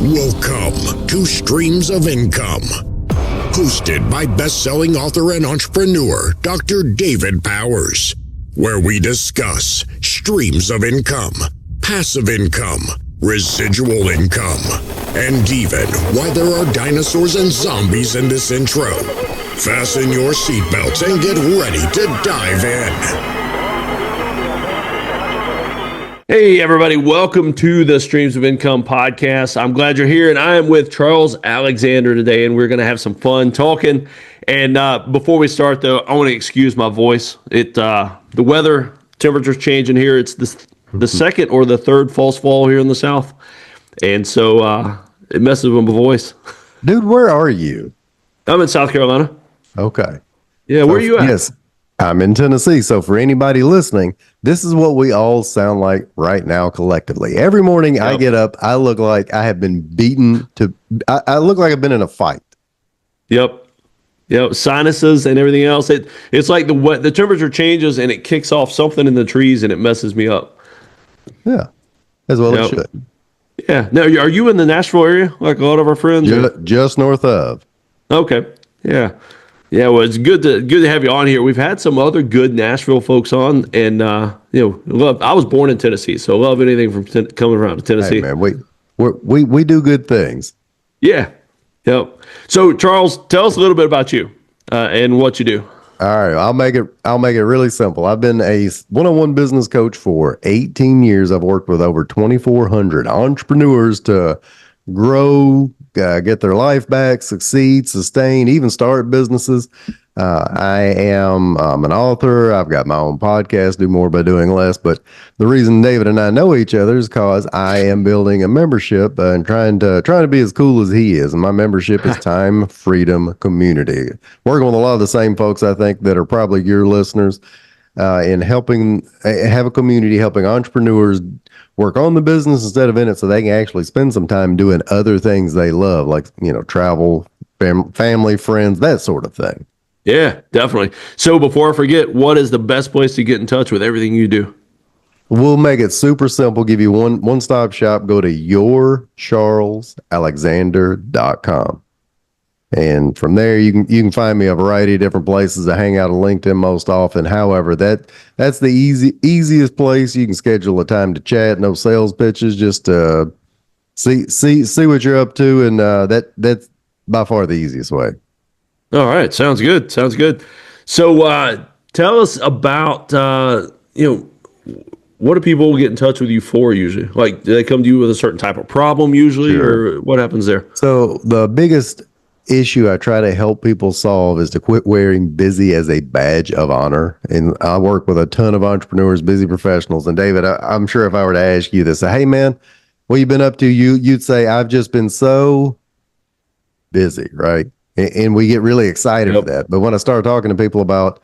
Welcome to Streams of Income, hosted by best-selling author and entrepreneur Dr. David Powers, where we discuss streams of income, passive income, residual income, and even why there are dinosaurs and zombies in this intro. Fasten your seatbelts and get ready to dive in. Hey everybody, welcome to the Streams of Income podcast. I'm glad you're here, and I am with Charles Alexander today, and we're going to have some fun talking. And before we start, though, I want to excuse my voice. The weather, temperature's changing here. It's the second or the third false fall here in the South, and so it messes with my voice. Dude, where are you? I'm in South Carolina. Okay. Yeah, where are you at? Yes, I'm in Tennessee. So for anybody listening, this is what we all sound like right now collectively. Every morning I get up, I look like I have been beaten to, I look like I've been in a fight. Yep. Sinuses and everything else. It's like the temperature changes and it kicks off something in the trees and it messes me up. Yeah, as well it should. Yeah. Now, are you in the Nashville area like a lot of our friends? Just north of. Okay. Yeah. Yeah, well, it's good to have you on here. We've had some other good Nashville folks on, and love. I was born in Tennessee, so love anything from coming around to Tennessee. Hey, man, we do good things. Yeah, yep. So, Charles, tell us a little bit about you and what you do. All right, I'll make it really simple. I've been a one-on-one business coach for 18 years. I've worked with over 2,400 entrepreneurs to grow, get their life back, succeed, sustain, even start businesses. I am an author. I've got my own podcast, do more by doing less. But the reason David and I know each other is because I am building a membership and trying to be as cool as he is. And my membership is Time Freedom Community. Working with a lot of the same folks, I think, that are probably your listeners in helping have a community, helping entrepreneurs work on the business instead of in it, so they can actually spend some time doing other things they love, like, travel, family, friends, that sort of thing. Yeah, definitely. So before I forget, what is the best place to get in touch with everything you do? We'll make it super simple, give you one-stop shop. Go to yourcharlesalexander.com. And from there, you can find me a variety of different places. I hang out on LinkedIn most often. However, that's the easiest place. You can schedule a time to chat. No sales pitches. Just see what you're up to, and that's by far the easiest way. All right, sounds good. So tell us about what do people get in touch with you for usually? Like, do they come to you with a certain type of problem usually, Sure. Or what happens there? So the biggest issue I try to help people solve is to quit wearing busy as a badge of honor. And I work with a ton of entrepreneurs, busy professionals. And David, I'm sure if I were to ask you this, hey man, what you been up to? You'd say, I've just been so busy, right? And we get really excited for that. But when I start talking to people about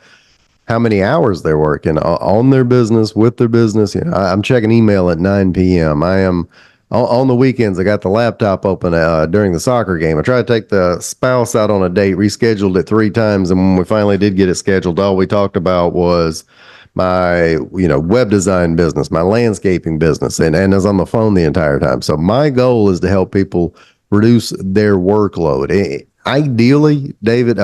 how many hours they're working on their business, with their business, I'm checking email at 9 p.m. I am on the weekends. I got the laptop open during the soccer game. I tried to take the spouse out on a date, rescheduled it 3 times. And when we finally did get it scheduled, all we talked about was my, web design business, my landscaping business. And I was on the phone the entire time. So my goal is to help people reduce their workload. Ideally, David,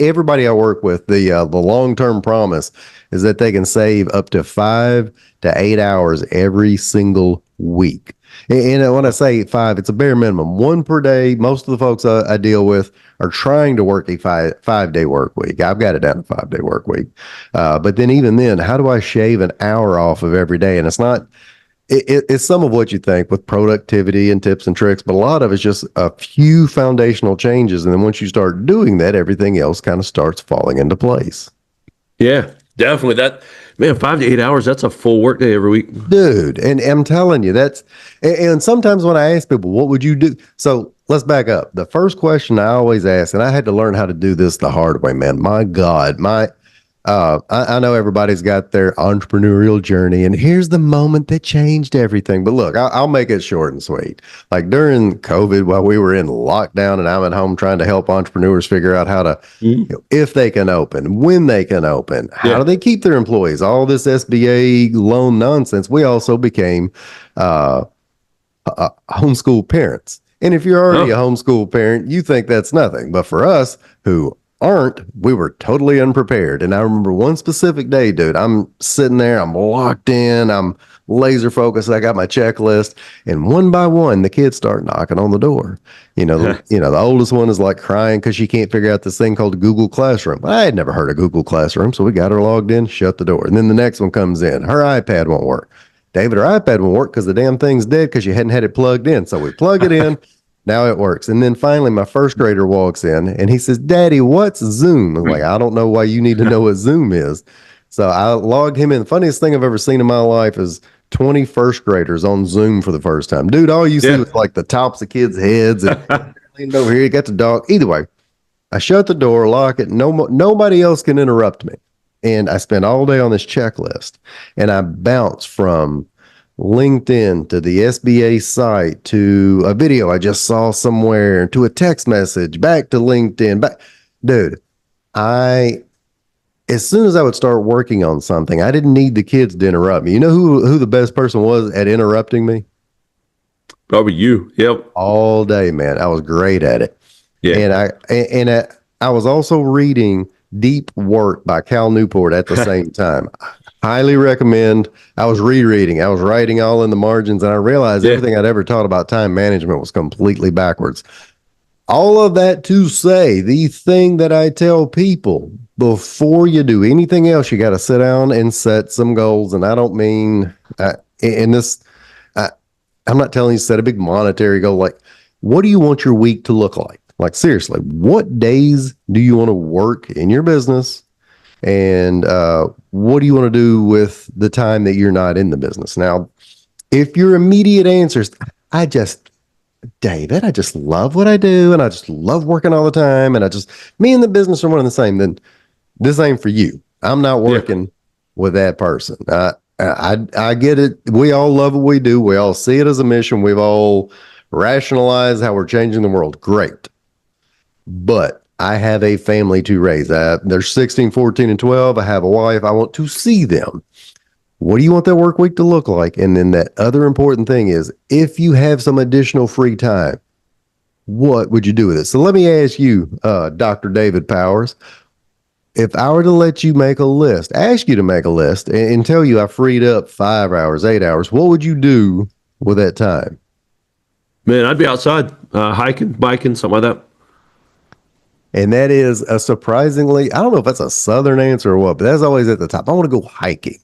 everybody I work with, the long-term promise is that they can save up to 5 to 8 hours every single week. And when I say 5, it's a bare minimum, 1 per day. Most of the folks I deal with are trying to work a 5-day work week. I've got it down to 5-day work week. But then even then, how do I shave an hour off of every day? And it's not, it's some of what you think with productivity and tips and tricks, but a lot of it's just a few foundational changes. And then once you start doing that, everything else kind of starts falling into place. Yeah, definitely. 5 to 8 hours, that's a full work day every week. Dude, and I'm telling you, and sometimes when I ask people, what would you do? So let's back up. The first question I always ask, and I had to learn how to do this the hard way, man. My God, I know everybody's got their entrepreneurial journey, and here's the moment that changed everything. But look, I'll make it short and sweet. Like during COVID, while we were in lockdown and I'm at home trying to help entrepreneurs figure out how to, if they can open, when they can open, how do they keep their employees, all this SBA loan nonsense. We also became homeschool parents. And if you're already a homeschool parent, you think that's nothing. But for us who aren't, we were totally unprepared. And I remember one specific day, dude, I'm sitting there, I'm locked in, I'm laser focused. I got my checklist, and one by one, the kids start knocking on the door. The oldest one is like crying because she can't figure out this thing called Google Classroom. I had never heard of Google Classroom, so we got her logged in, shut the door. And then the next one comes in. Her iPad won't work. David, her iPad won't work because the damn thing's dead because you hadn't had it plugged in. So we plug it in. Now it works. And then finally, my first grader walks in and he says, Daddy, what's Zoom? I'm like, I don't know why you need to know what Zoom is. So I logged him in. The funniest thing I've ever seen in my life is 20 first graders on Zoom for the first time. Dude, all you see was like the tops of kids' heads and leaned over here. You got the dog. Either way, I shut the door, lock it. Nobody else can interrupt me. And I spent all day on this checklist, and I bounced from LinkedIn to the SBA site to a video I just saw somewhere to a text message back to LinkedIn. Dude, as soon as I would start working on something, I didn't need the kids to interrupt me. You know who the best person was at interrupting me? Probably you. Yep. All day, man. I was great at it. Yeah. And I was also reading Deep Work by Cal Newport at the same time. Highly recommend. I was rereading. I was writing all in the margins, and I realized everything I'd ever taught about time management was completely backwards. All of that to say, the thing that I tell people, before you do anything else, you got to sit down and set some goals. And I don't mean I'm not telling you to set a big monetary goal. Like, what do you want your week to look like? Like, seriously, what days do you want to work in your business? And what do you want to do with the time that you're not in the business? Now, if your immediate answer is, David, I just love what I do, and I just love working all the time, and me and the business are one and the same, then this ain't for you. I'm not working with that person. I get it. We all love what we do. We all see it as a mission. We've all rationalized how we're changing the world. Great. But I have a family to raise. They're 16, 14, and 12. I have a wife. I want to see them. What do you want that work week to look like? And then that other important thing is, if you have some additional free time, what would you do with it? So let me ask you, Dr. David Powers, if I were to let you make a list, ask you to make a list and tell you I freed up 5 hours, 8 hours, what would you do with that time? Man, I'd be outside hiking, biking, something like that. And that is a surprisingly, I don't know if that's a Southern answer or what, but that's always at the top. I want to go hiking.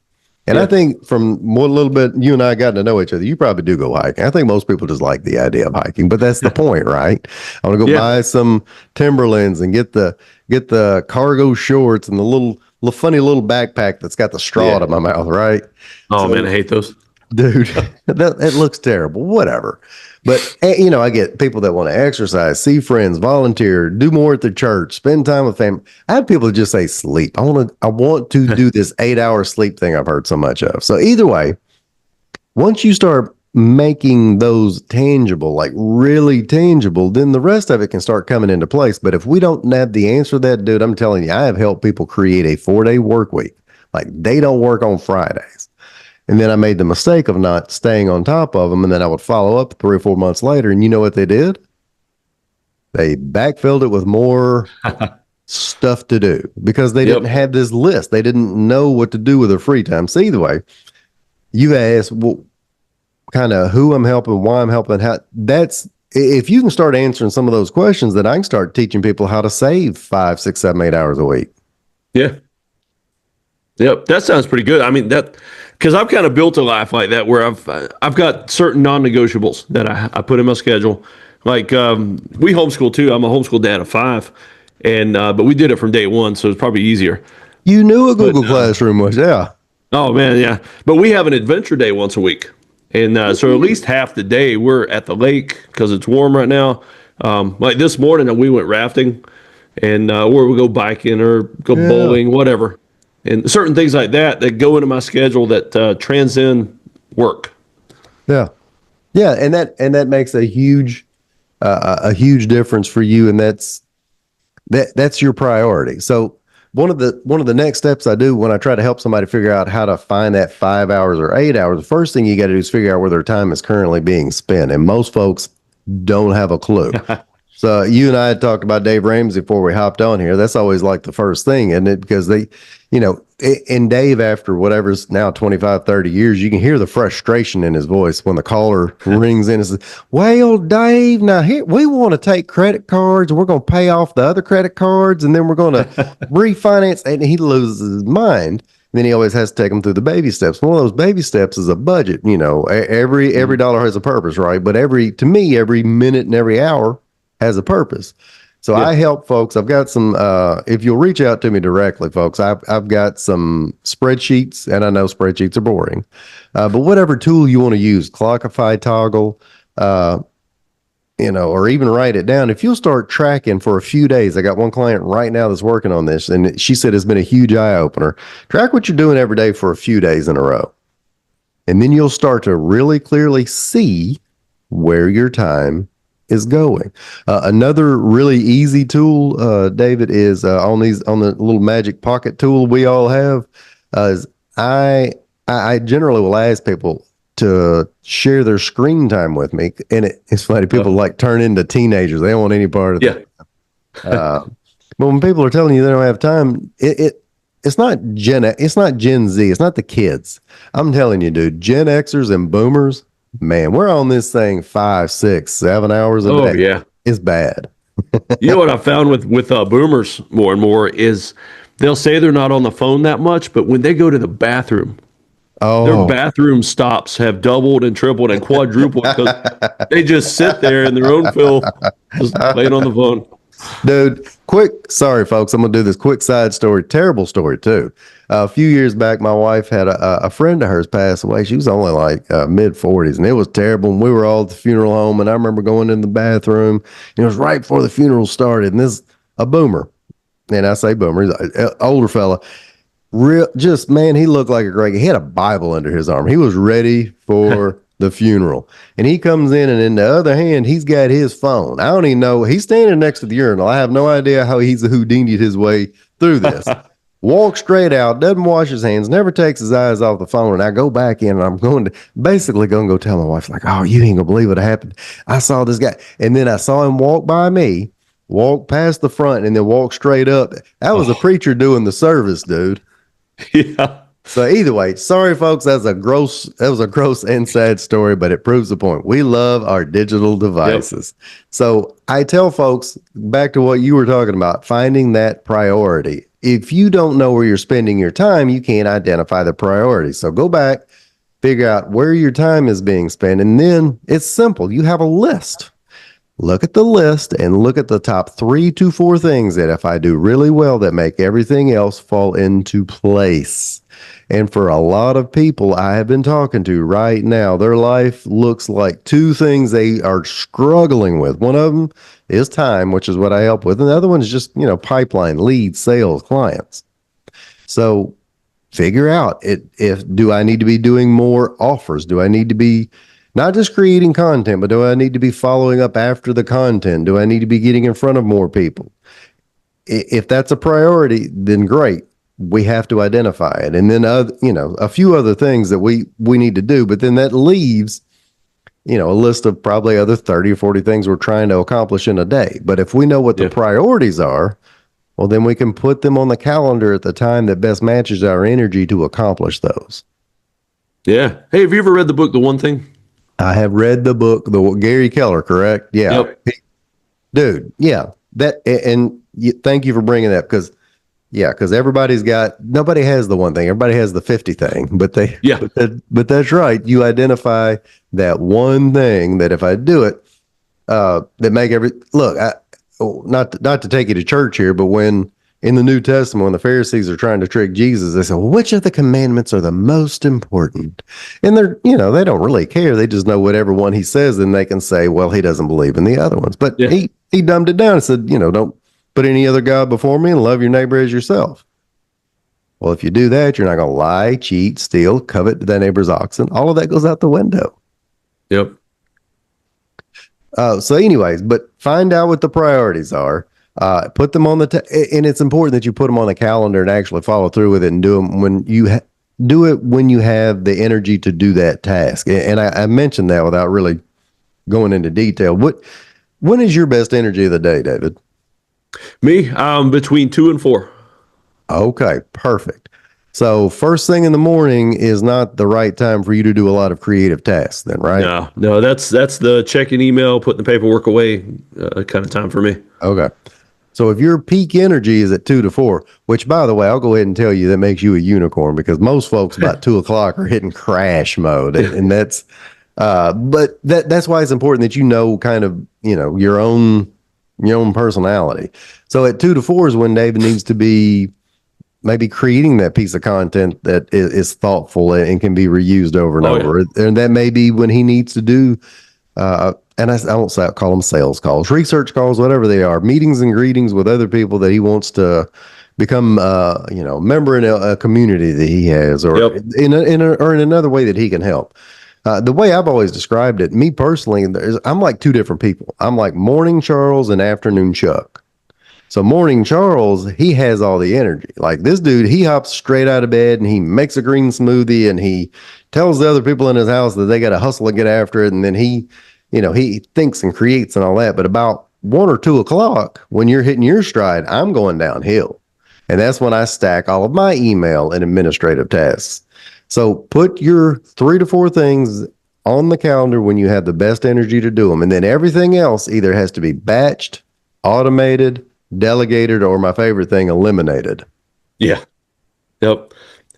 And I think from what little bit you and I got to know each other, you probably do go hiking. I think most people just like the idea of hiking, but that's the point, right? I want to go buy some Timberlands and get the cargo shorts and the little funny little backpack that's got the straw out of my mouth, right? Oh, man, I hate those. Dude, that looks terrible. Whatever. But, I get people that want to exercise, see friends, volunteer, do more at the church, spend time with family. I have people that just say sleep. I want to do this 8-hour sleep thing I've heard so much of. So either way, once you start making those tangible, like really tangible, then the rest of it can start coming into place. But if we don't have the answer to that, dude, I'm telling you, I have helped people create a 4-day work week. Like, they don't work on Fridays. And then I made the mistake of not staying on top of them. And then I would follow up 3 or 4 months later. And you know what they did? They backfilled it with more stuff to do because they didn't have this list. They didn't know what to do with their free time. So either way, you asked, well, kind of who I'm helping, why I'm helping, how. That's, if you can start answering some of those questions, then I can start teaching people how to save 5, 6, 7, 8 hours a week. Yeah. Yep. That sounds pretty good. I mean, because I've kind of built a life like that where I've got certain non-negotiables that I put in my schedule. Like we homeschool too. I'm a homeschool dad of 5, and but we did it from day one, so it's probably easier. You knew a Google Classroom was, yeah. Oh man, yeah. But we have an adventure day once a week, and so at least half the day we're at the lake because it's warm right now. Like this morning, we went rafting, and or we go biking or go bowling, whatever. And certain things like that go into my schedule that transcend work. Yeah, and that makes a huge difference for you, and that's your priority. So one of the next steps I do when I try to help somebody figure out how to find that 5 hours or 8 hours, the first thing you got to do is figure out where their time is currently being spent. And most folks don't have a clue. So you and I had talked about Dave Ramsey before we hopped on here. That's always like the first thing, isn't it? Because they, and Dave, after whatever's now 25, 30 years, you can hear the frustration in his voice when the caller rings in and says, well, Dave, now here, we want to take credit cards. We're going to pay off the other credit cards, and then we're going to refinance. And he loses his mind. Then he always has to take them through the baby steps. One of those baby steps is a budget. Every dollar has a purpose, right? But to me, every minute and every hour has a purpose. So I help folks. I've got some, if you'll reach out to me directly, folks, I've got some spreadsheets, and I know spreadsheets are boring, but whatever tool you want to use, Clockify, Toggle, or even write it down. If you'll start tracking for a few days, I got one client right now that's working on this, and she said it's been a huge eye opener. Track what you're doing every day for a few days in a row. And then you'll start to really clearly see where your time is going. Another really easy tool, David, is on the little magic pocket tool we all have. Is I generally will ask people to share their screen time with me, and it's funny. People like turn into teenagers; they don't want any part of it. But when people are telling you they don't have time, it's not Gen Z, it's not the kids. I'm telling you, dude, Gen Xers and Boomers. Man, we're on this thing 5, 6, 7 hours a day. Oh, yeah. It's bad. You know what I found with boomers more and more is they'll say they're not on the phone that much, but when they go to the bathroom, their bathroom stops have doubled and tripled and quadrupled because they just sit there in their own filth, just playing on the phone. Dude, sorry, folks, I'm going to do this quick side story. Terrible story, too. A few years back, my wife had a friend of hers pass away. She was only like mid-40s, and it was terrible. And we were all at the funeral home, and I remember going in the bathroom. And it was right before the funeral started, and a boomer. And I say boomer, he's an older fella. He looked like he had a Bible under his arm. He was ready for the funeral. And he comes in, and in the other hand, he's got his phone. I don't even know. He's standing next to the urinal. I have no idea how he's Houdini'd his way through this. Walks straight out, doesn't wash his hands, never takes his eyes off the phone. And I go back in, and I'm going to go tell my wife, like, oh, you ain't gonna believe what happened. I saw this guy. And then I saw him walk by me, walk past the front, and then walk straight up. That was a preacher doing the service, dude. Yeah. So either way, sorry, folks, that was a gross and sad story, but it proves the point. We love our digital devices. Yep. So I tell folks, back to what you were talking about, finding that priority. If you don't know where you're spending your time, you can't identify the priority. So go back, figure out where your time is being spent, and then it's simple. You have a list. Look at the list and look at the top 3 to 4 things that if I do really well, that make everything else fall into place. And for a lot of people I have been talking to right now, their life looks like 2 things they are struggling with. One of them is time, which is what I help with. And the other one is just, pipeline, leads, sales, clients. So figure out do I need to be doing more offers? Do I need to be not just creating content, but do I need to be following up after the content? Do I need to be getting in front of more people? If that's a priority, then great. We have to identify it. And then, a few other things that we need to do, but then that leaves, a list of probably other 30 or 40 things we're trying to accomplish in a day. But if we know what the priorities are, well, then we can put them on the calendar at the time that best matches our energy to accomplish those. Yeah. Hey, have you ever read the book, The One Thing? I have read the book, Gary Keller, correct? Yeah. Yep. Dude, yeah. Thank you for bringing that because nobody has the one thing. Everybody has the 50 thing, but that's right. You identify that one thing that if I do it, that make not to take you to church here, but when in the New Testament, when the Pharisees are trying to trick Jesus, they say, well, which of the commandments are the most important? And they don't really care. They just know whatever one he says, and they can say, well, he doesn't believe in the other ones. But he dumbed it down and said, don't put any other God before me and love your neighbor as yourself. Well, if you do that, you're not going to lie, cheat, steal, covet thy neighbor's oxen. All of that goes out the window. Yep. So anyways, but find out what the priorities are. Put them on and it's important that you put them on the calendar and actually follow through with it and do them when you do it when you have the energy to do that task. And I mentioned that without really going into detail. When is your best energy of the day, David? Me, between 2 and 4. Okay, perfect. So first thing in the morning is not the right time for you to do a lot of creative tasks then, right? No, that's the checking email, putting the paperwork away kind of time for me. Okay. So if your peak energy is at 2 to 4, which by the way, I'll go ahead and tell you that makes you a unicorn, because most folks about 2 o'clock are hitting crash mode. And that's, but that's why it's important that you know, kind of, your own personality. So at 2 to 4 is when David needs to be maybe creating that piece of content that is thoughtful and can be reused over and over. Yeah. And that may be when he needs to do, and I won't call them sales calls, research calls, whatever they are, meetings and greetings with other people that he wants to become, a member in a community that he has, or in another way that he can help. The way I've always described it, me personally, I'm like two different people. I'm like morning Charles and afternoon Chuck. So morning Charles, he has all the energy. Like this dude, he hops straight out of bed and he makes a green smoothie and he tells the other people in his house that they got to hustle and get after it. And then he thinks and creates and all that. But about 1 or 2 o'clock, when you're hitting your stride, I'm going downhill. And that's when I stack all of my email and administrative tasks. So put your 3 to 4 things on the calendar when you have the best energy to do them. And then everything else either has to be batched, automated, delegated, or my favorite thing, eliminated. Yeah. Yep.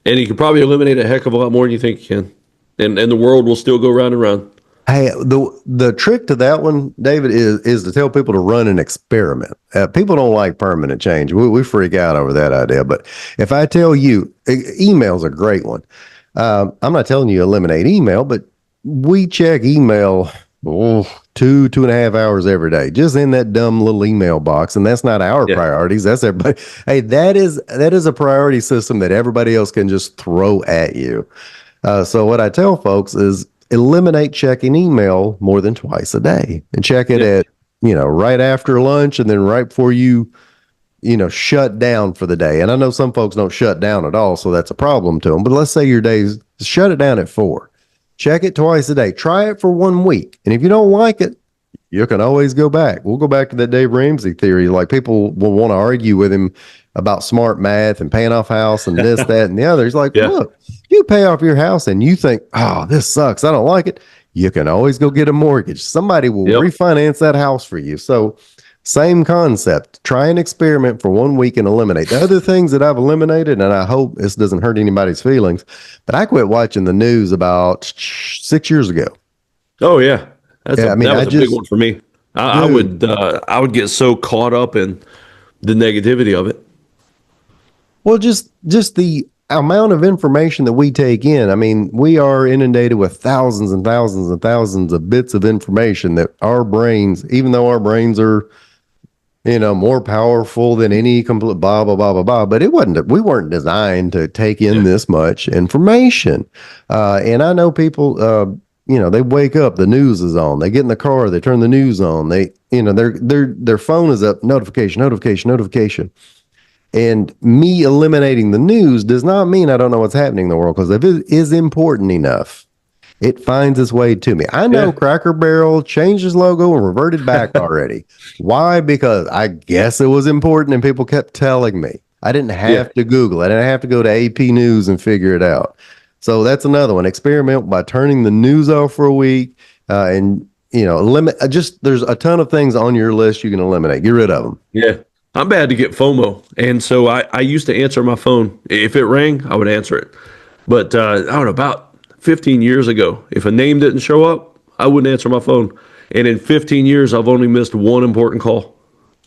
And you can probably eliminate a heck of a lot more than you think you can. And the world will still go round and round. Hey, the trick to that one, David, is to tell people to run an experiment. People don't like permanent change. We freak out over that idea. But if I tell you, email's a great one. I'm not telling you eliminate email, but we check email 2.5 hours every day, just in that dumb little email box. And that's not our priorities. That's everybody. Hey, that is a priority system that everybody else can just throw at you. So what I tell folks is eliminate checking email more than twice a day, and check it at, right after lunch and then right before you shut down for the day. And I know some folks don't shut down at all, so that's a problem to them. But let's say your days, shut it down at 4. Check it twice a day. Try it for 1 week. And if you don't like it, you can always go back. We'll go back to that Dave Ramsey theory. Like people will want to argue with him about smart math and paying off house and this, that, and the other. He's like, look, you pay off your house and you think, oh, this sucks, I don't like it. You can always go get a mortgage. Somebody will refinance that house for you. So same concept. Try an experiment for 1 week and eliminate. The other things that I've eliminated, and I hope this doesn't hurt anybody's feelings, but I quit watching the news about 6 years ago. Oh yeah. That was a big one for me. I would get so caught up in the negativity of it. Well, just the amount of information that we take in. I mean, we are inundated with thousands and thousands and thousands of bits of information that our brains, even though our brains are, more powerful than any complete blah, blah, blah, blah, blah, but we weren't designed to take in this much information. And I know people, they wake up, the news is on, they get in the car, they turn the news on, they, their phone is up, notification. And me eliminating the news does not mean I don't know what's happening in the world, because if it is important enough, it finds its way to me. I know Cracker Barrel changed his logo and reverted back already. Why? Because I guess it was important and people kept telling me. I didn't have to Google it. I didn't have to go to AP News and figure it out. So that's another one. Experiment by turning the news off for a week, and limit. There's a ton of things on your list you can eliminate. Get rid of them. Yeah. I'm bad to get FOMO. And so I used to answer my phone. If it rang, I would answer it. But I don't know, about 15 years ago, if a name didn't show up, I wouldn't answer my phone. And in 15 years, I've only missed one important call.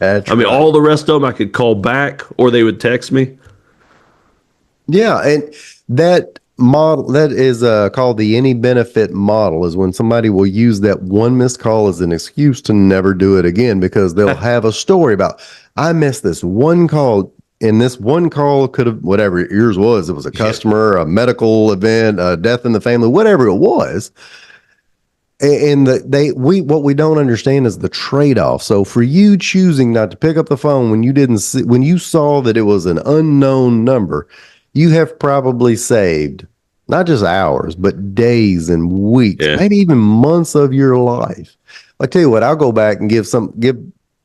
All the rest of them I could call back or they would text me. Yeah. And that model, that is called the any benefit model, is when somebody will use that one missed call as an excuse to never do it again, because they'll have a story about, I missed this one call, and this one call could have, whatever yours was, it was a customer, a medical event, a death in the family, whatever it was. And what we don't understand is the trade-off. So for you choosing not to pick up the phone when you saw that it was an unknown number, you have probably saved, not just hours, but days and weeks, Yeah. maybe even months of your life. I tell you what, I'll go back and give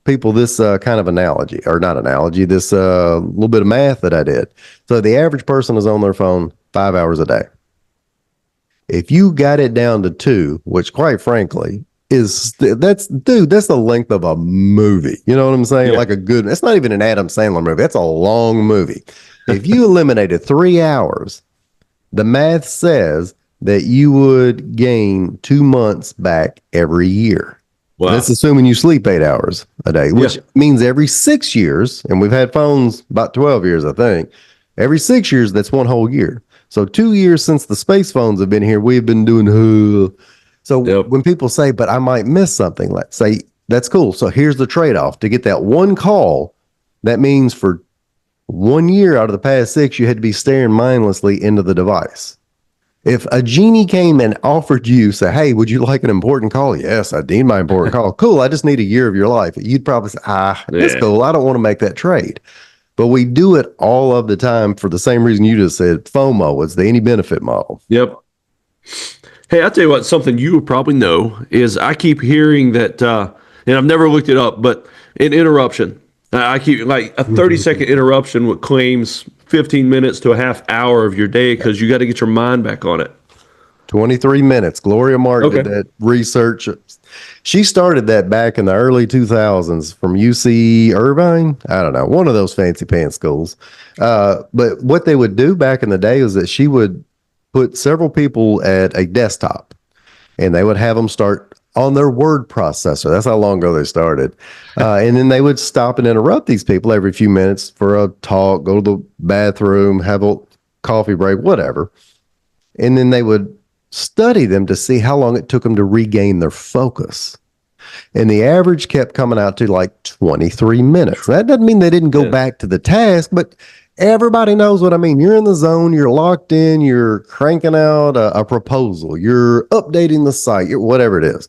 people this kind of analogy, or not analogy, this little bit of math that I did. So the average person is on their phone 5 hours a day. If you got it down to 2, which quite frankly that's the length of a movie. You know what I'm saying? Yeah. Like it's not even an Adam Sandler movie. That's a long movie. If you eliminated 3 hours, the math says that you would gain 2 months back every year. Wow. That's assuming you sleep 8 hours a day, which means every 6 years, and we've had phones about 12 years, I think. Every 6 years, that's 1 whole year. So 2 years since the space phones have been here, we've been doing. So when people say, but I might miss something, let's say, that's cool. So here's the trade-off. To get that one call, that means for 1 year out of the past 6, you had to be staring mindlessly into the device. If a genie came and offered you, say, hey, would you like an important call? Yes, I need my important call. Cool. I just need a year of your life. You'd probably say, that's cool. I don't want to make that trade. But we do it all of the time for the same reason you just said, FOMO. It's the any benefit model. Yep. Hey, I'll tell you what, something you would probably know is I keep hearing that, and I've never looked it up, but an interruption. I keep like a 30-second interruption with claims 15 minutes to a half hour of your day because you got to get your mind back on it. 23 minutes. Gloria Martin did that research. She started that back in the early 2000s from UC Irvine. I don't know, one of those fancy pants schools. But what they would do back in the day was that she would put several people at a desktop and they would have them start on their word processor. That's how long ago they started. And then they would stop and interrupt these people every few minutes for a talk, go to the bathroom, have a coffee break, whatever. And then they would study them to see how long it took them to regain their focus. And the average kept coming out to like 23 minutes. That doesn't mean they didn't go back to the task, but everybody knows what I mean. You're in the zone, you're locked in, you're cranking out a proposal, you're updating the site, whatever it is.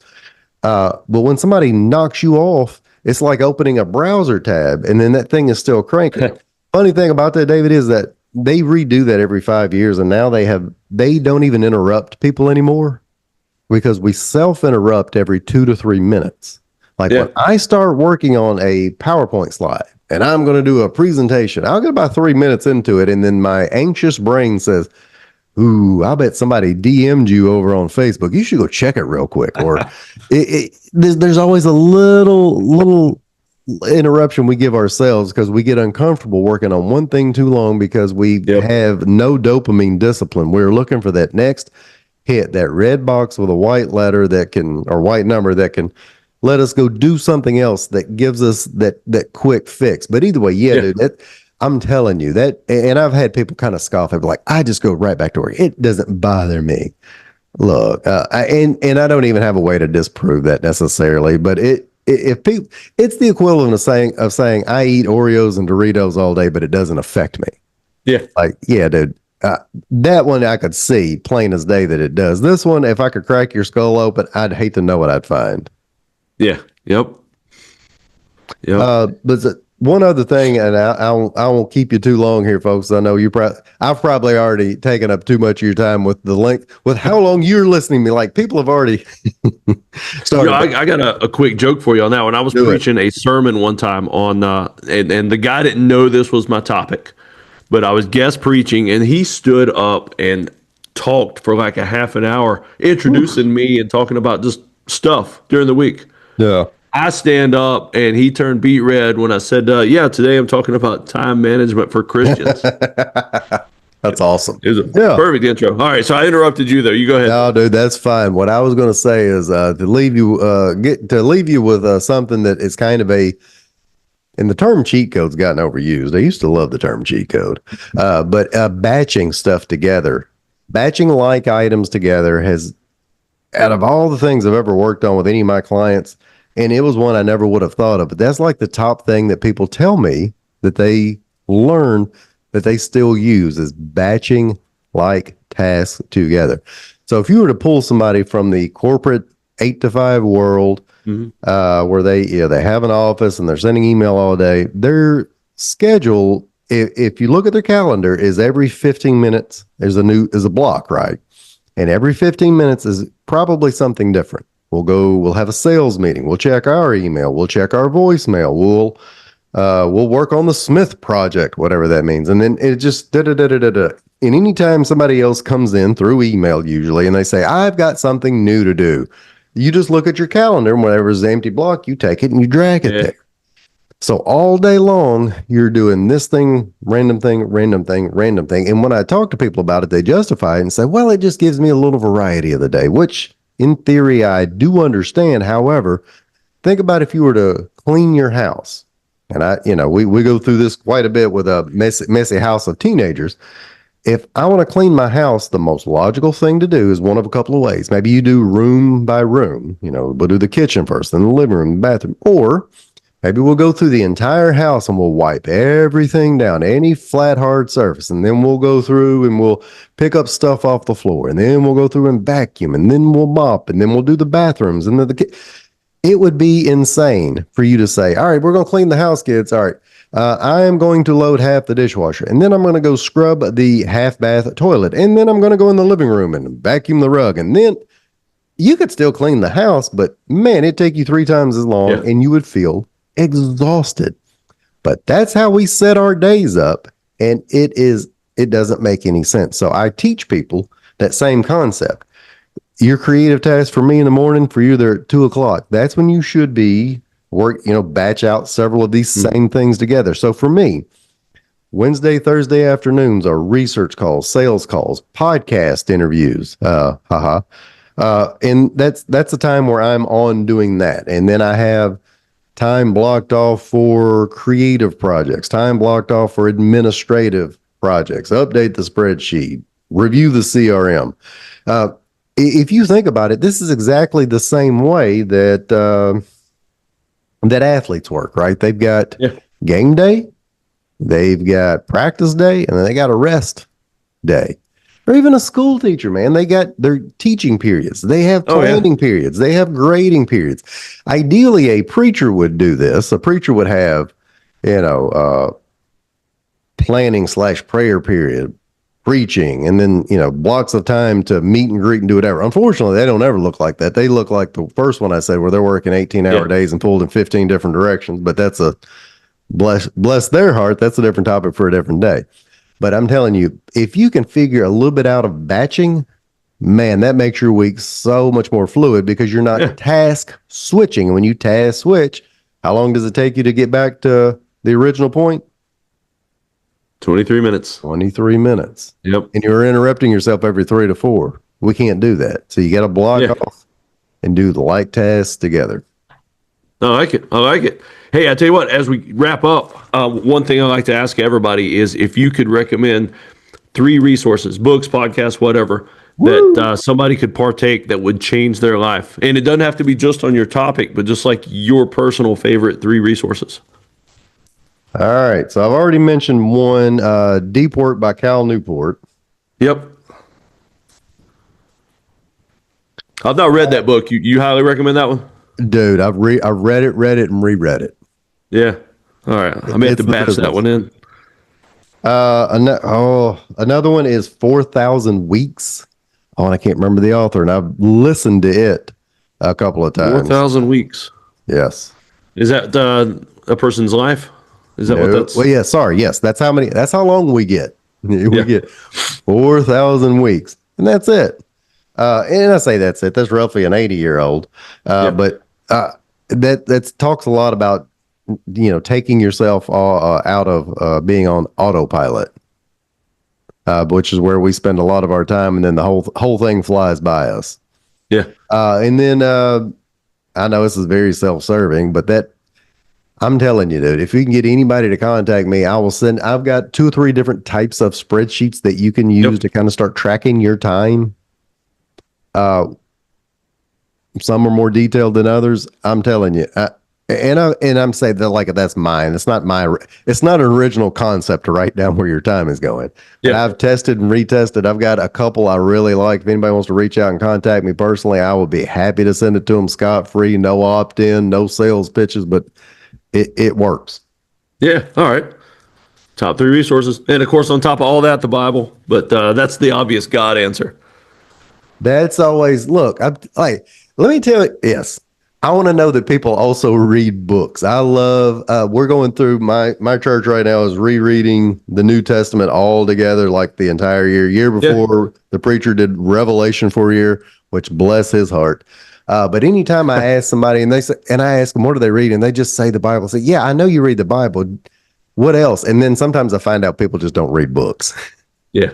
But when somebody knocks you off, it's like opening a browser tab and then that thing is still cranking. Funny thing about that, David, is that they redo that every 5 years, and now they don't even interrupt people anymore because we self-interrupt every 2 to 3 minutes. Like when I start working on a PowerPoint slide and I'm going to do a presentation, I'll get about 3 minutes into it, and then my anxious brain says, ooh, I bet somebody DM'd you over on Facebook. You should go check it real quick. Or there's always a little interruption we give ourselves because we get uncomfortable working on one thing too long because we have no dopamine discipline. We're looking for that next hit, that red box with a white letter or white number that can let us go do something else that gives us that quick fix. But either way, dude, I'm telling you that, and I've had people kind of scoff at like, I just go right back to work. It doesn't bother me. Look, and I don't even have a way to disprove that necessarily, but it's the equivalent of saying I eat Oreos and Doritos all day, but it doesn't affect me. Yeah. Like, yeah, dude, that one I could see plain as day that it does. This one, if I could crack your skull open, I'd hate to know what I'd find. Yeah. Yep. But one other thing, and I won't keep you too long here, folks. I know I've probably already taken up too much of your time with the length, with how long you're listening to me. Like people have already started. I got a quick joke for you on that one. I was preaching a sermon one time on, and the guy didn't know this was my topic, but I was guest preaching, and he stood up and talked for like a half an hour, introducing me and talking about just stuff during the week. Yeah. I stand up and he turned beet red when I said, today I'm talking about time management for Christians. That's awesome. It was a perfect intro. All right. So I interrupted you though. You go ahead. No, dude, that's fine. What I was going to say is to leave you with something that is kind of and the term cheat code's gotten overused. I used to love the term cheat code, but batching stuff together, batching like items together has, out of all the things I've ever worked on with any of my clients, and it was one I never would have thought of, but that's like the top thing that people tell me that they learn that they still use is batching like tasks together. So if you were to pull somebody from the corporate 8 to 5 world, where they have an office and they're sending email all day, their schedule if you look at their calendar, is every 15 minutes there's a block, right? And every 15 minutes is probably something different. We'll have a sales meeting. We'll check our email. We'll check our voicemail. We'll work on the Smith project, whatever that means. And then it just da da da da da da. And anytime somebody else comes in through email, usually, and they say, I've got something new to do, you just look at your calendar, and whatever's the empty block, you take it and you drag it there. So all day long, you're doing this thing, random thing, random thing, random thing. And when I talk to people about it, they justify it and say, well, it just gives me a little variety of the day, which in theory, I do understand. However, think about if you were to clean your house. And we go through this quite a bit with a messy house of teenagers. If I want to clean my house, the most logical thing to do is one of a couple of ways. Maybe you do room by room, we'll do the kitchen first, then the living room, the bathroom, or maybe we'll go through the entire house and we'll wipe everything down, any flat, hard surface. And then we'll go through and we'll pick up stuff off the floor. And then we'll go through and vacuum. And then we'll mop. And then we'll do the bathrooms. And then it would be insane for you to say, all right, we're going to clean the house, kids. All right. I am going to load half the dishwasher. And then I'm going to go scrub the half bath toilet. And then I'm going to go in the living room and vacuum the rug. And then you could still clean the house, but man, it'd take you 3 times as long and you would feel exhausted. But that's how we set our days up, and it doesn't make any sense. So I teach people that same concept. Your creative task for me in the morning, for you they're at 2:00. That's when you should be batch out several of these same things together. So for me, Wednesday, Thursday afternoons are research calls, sales calls, podcast interviews. And that's the time where I'm on doing that. And then I have time blocked off for creative projects, time blocked off for administrative projects, update the spreadsheet, review the CRM. If you think about it, this is exactly the same way that athletes work, right? They've got game day, they've got practice day, and then they got a rest day. Or even a school teacher, man. They got their teaching periods. They have planning periods. They have grading periods. Ideally, a preacher would do this. A preacher would have, planning/prayer period, preaching, and then, blocks of time to meet and greet and do whatever. Unfortunately, they don't ever look like that. They look like the first one I said, where they're working 18-hour days and pulled in 15 different directions. But that's bless their heart. That's a different topic for a different day. But I'm telling you, if you can figure a little bit out of batching, man, that makes your week so much more fluid because you're not task switching. And when you task switch, how long does it take you to get back to the original point? 23 minutes. 23 minutes. Yep. And you're interrupting yourself every 3 to 4. We can't do that. So you got to block off and do the light tasks together. I like it. Hey, I tell you what, as we wrap up, one thing I like to ask everybody is if you could recommend 3 resources, books, podcasts, whatever, that somebody could partake that would change their life. And it doesn't have to be just on your topic, but just like your personal favorite 3 resources. All right. So I've already mentioned one, Deep Work by Cal Newport. Yep. I've not read that book. You highly recommend that one? Dude, I've read it, and reread it. Yeah. All right. I may have to batch that one in. Another one is 4,000 Weeks. Oh, and I can't remember the author, and I've listened to it a couple of times. 4,000 Weeks. Yes. Is that a person's life? Is that what that's? Well, yeah. Sorry. Yes. That's how long we get. We get 4,000 weeks, and that's it. And I say that's it. That's roughly an 80-year-old. But that talks a lot about taking yourself out of being on autopilot, which is where we spend a lot of our time, and then the whole thing flies by us. Yeah. And then I know this is very self-serving, but I'm telling you, dude, if you can get anybody to contact me, I've got 2 or 3 different types of spreadsheets that you can use to kind of start tracking your time. Some are more detailed than others. I'm telling you, and I'm saying that like that's mine. It's not an original concept to write down where your time is going. Yeah. I've tested and retested. I've got a couple I really like. If anybody wants to reach out and contact me personally, I would be happy to send it to them scot-free, no opt-in, no sales pitches, but it works. Yeah. All right. Top three resources. And of course, on top of all that, the Bible. But that's the obvious God answer. That's always, look, let me tell you, yes, I want to know that people also read books. I love, we're going through, my church right now is rereading the New Testament all together, like the entire year. Year before, the preacher did Revelation for a year, which bless his heart. But anytime I ask somebody and I ask them, what do they read? And they just say the Bible. I say, yeah, I know you read the Bible. What else? And then sometimes I find out people just don't read books. Yeah.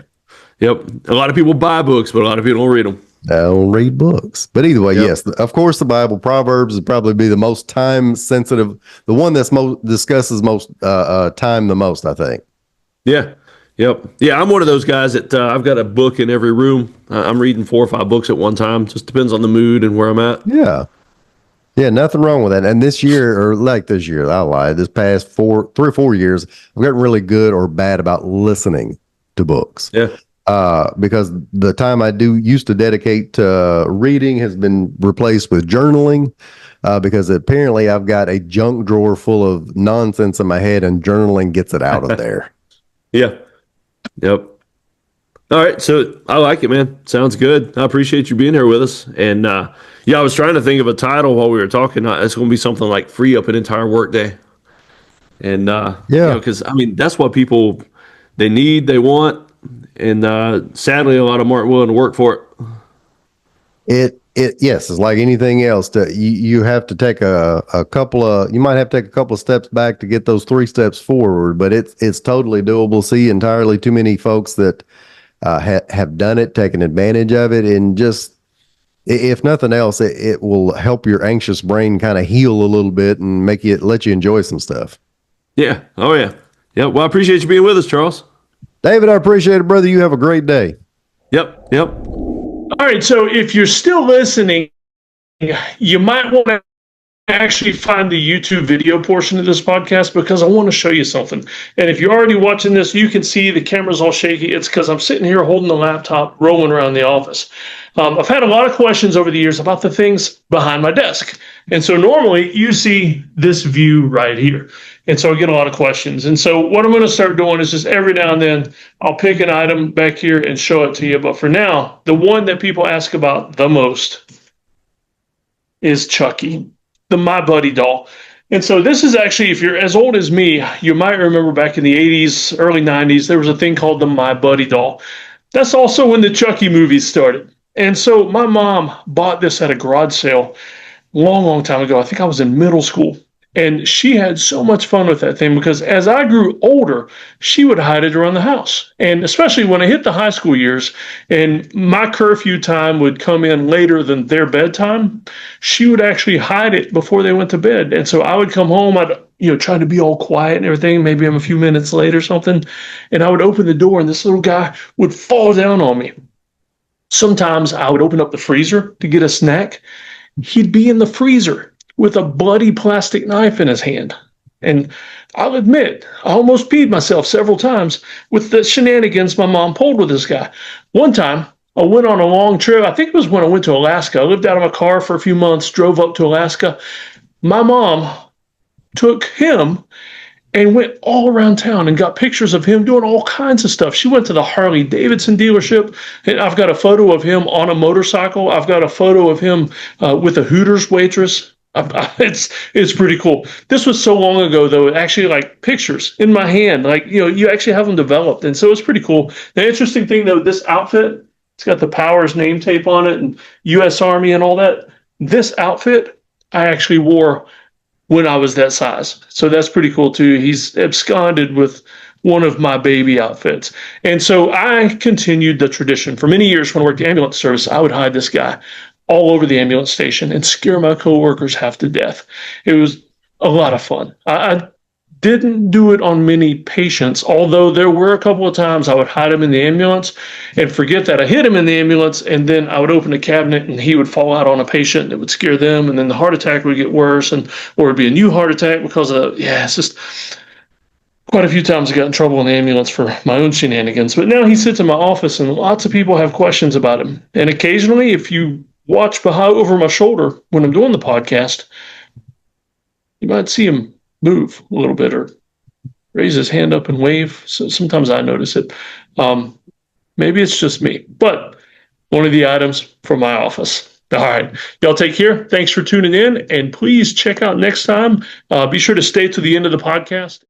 Yep. A lot of people buy books, but a lot of people don't read them. I don't read books. But either way, yes, of course, the Bible, Proverbs would probably be the most time sensitive, the one that's discusses most time the most, I think. Yeah. Yep. Yeah, I'm one of those guys that I've got a book in every room. I'm reading 4 or 5 books at one time. Just depends on the mood and where I'm at. Yeah. Yeah, nothing wrong with that. And this year, I lied, this past 3 or 4 years, I've gotten really good or bad about listening to books. Yeah. Because the time I used to dedicate to reading has been replaced with journaling, because apparently I've got a junk drawer full of nonsense in my head and journaling gets it out of there. Yeah. Yep. All right. So I like it, man. Sounds good. I appreciate you being here with us. And I was trying to think of a title while we were talking. It's going to be something like free up an entire workday. And, because that's what people, they need, they want. And sadly, a lot of them aren't willing to work for it. Yes, it's like anything else. You have to take a couple of steps back to get those 3 steps forward, but it's totally doable. See entirely too many folks that have done it, taken advantage of it, and just, if nothing else, it will help your anxious brain kind of heal a little bit and let you enjoy some stuff. Yeah. Oh yeah. Yeah. Well, I appreciate you being with us, Charles. David, I appreciate it, brother. You have a great day. Yep. All right, so if you're still listening, you might want to actually find the YouTube video portion of this podcast, because I want to show you something. And if you're already watching this, you can see the camera's all shaky. It's because I'm sitting here holding the laptop, rolling around the office. I've had a lot of questions over the years about the things behind my desk. And so normally you see this view right here. And so I get a lot of questions. And so what I'm going to start doing is just every now and then I'll pick an item back here and show it to you. But for now, the one that people ask about the most is Chucky, the My Buddy doll. And so this is actually, if you're as old as me, you might remember back in the 80s, early 90s, there was a thing called the My Buddy doll. That's also when the Chucky movies started. And so my mom bought this at a garage sale long time ago. I think I was in middle school. And she had so much fun with that thing, because as I grew older, she would hide it around the house. And especially when I hit the high school years and my curfew time would come in later than their bedtime, she would actually hide it before they went to bed. And so I would come home, I'd try to be all quiet and everything. Maybe I'm a few minutes late or something. And I would open the door and this little guy would fall down on me. Sometimes I would open up the freezer to get a snack. He'd be in the freezer with a bloody plastic knife in his hand. And I'll admit, I almost peed myself several times with the shenanigans my mom pulled with this guy. One time, I went on a long trip. I think it was when I went to Alaska. I lived out of my car for a few months, drove up to Alaska. My mom took him and went all around town and got pictures of him doing all kinds of stuff. She went to the Harley Davidson dealership, and I've got a photo of him on a motorcycle. I've got a photo of him with a Hooters waitress. It's pretty cool. This was so long ago, though, actually, like pictures in my hand, you actually have them developed. And so it's pretty cool. The interesting thing, though, this outfit, it's got the Powers name tape on it and U.S. Army and all that. This outfit I actually wore when I was that size. So that's pretty cool, too. He's absconded with one of my baby outfits. And so I continued the tradition. For many years, when I worked the ambulance service, I would hide this guy all over the ambulance station and scare my coworkers half to death. It was a lot of fun. I didn't do it on many patients, although there were a couple of times I would hide him in the ambulance and forget that I hid him in the ambulance, and then I would open a cabinet and he would fall out on a patient and it would scare them, and then the heart attack would get worse, or it'd be a new heart attack because of, it's just quite a few times I got in trouble in the ambulance for my own shenanigans. But now he sits in my office and lots of people have questions about him. And occasionally, if you watch behind over my shoulder when I'm doing the podcast, you might see him move a little bit or raise his hand up and wave. So sometimes I notice it. Maybe it's just me, but one of the items from my office. All right. Y'all take care. Thanks for tuning in. And please check out next time. Be sure to stay to the end of the podcast.